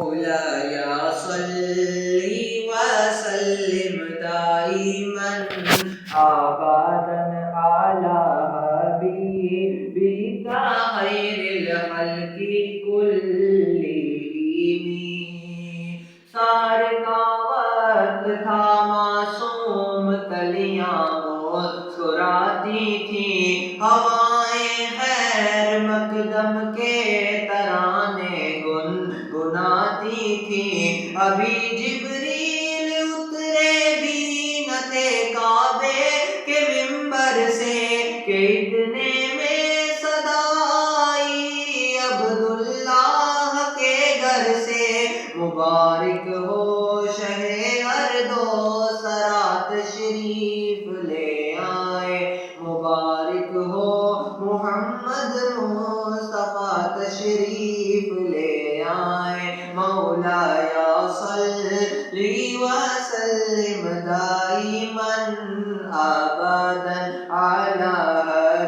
مولاي صل وسلم دائما أبدا على حبيبك خير الخلق كلهم. سار کا وقت تھا معصوم کلیاں مسکراتی تھیں، ہوائیں خیر مقدم کے ترانے گنگناتی تھیں. ابھی جبریل اترے بھی نہ تھے کعبے کے ممبر سے کہ اتنے میں صدا آئی عبداللہ کے گھر سے. مبارک ہو شہ ہر دو سرات تشریف لے آئے، مبارک ہو محمد مصطفیٰ تشریف لے آئے. مولاي صل وسلم دائما أبدا على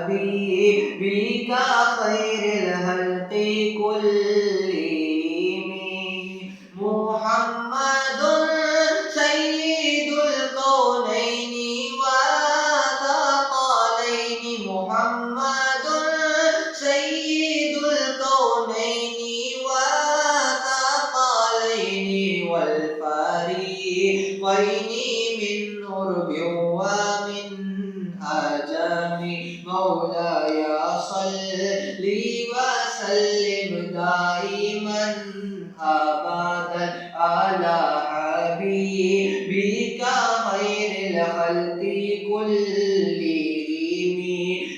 حبيبك خير الخلق كلهم. محمد سيد الكونين والثقلين، محمد سيد الكونين والثقلين والفريقين من عرب ومن عجم. مولاي صل وسلم دائما أبدا على حبيبك خير الخلق كلهم.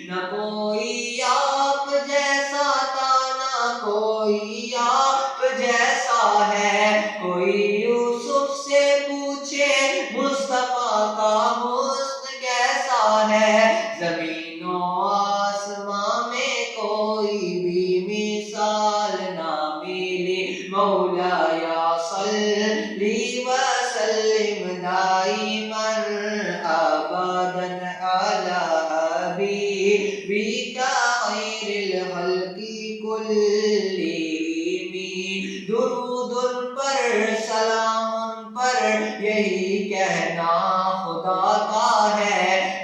نہ کوئی آپ جیسا تھا، نہ کوئی آپ جیسا ہے. کوئی یوسف سے پوچھے مصطفیٰ کا حسن کیسا ہے. زمین و آسماں میں کوئی بھی مثال نہ ملی. مولاي صل وسلم دائما أبدا على حبيبك خير الخلق كلهم. درود ان پر سلام ان پر یہی کہنا خدا کا ہے.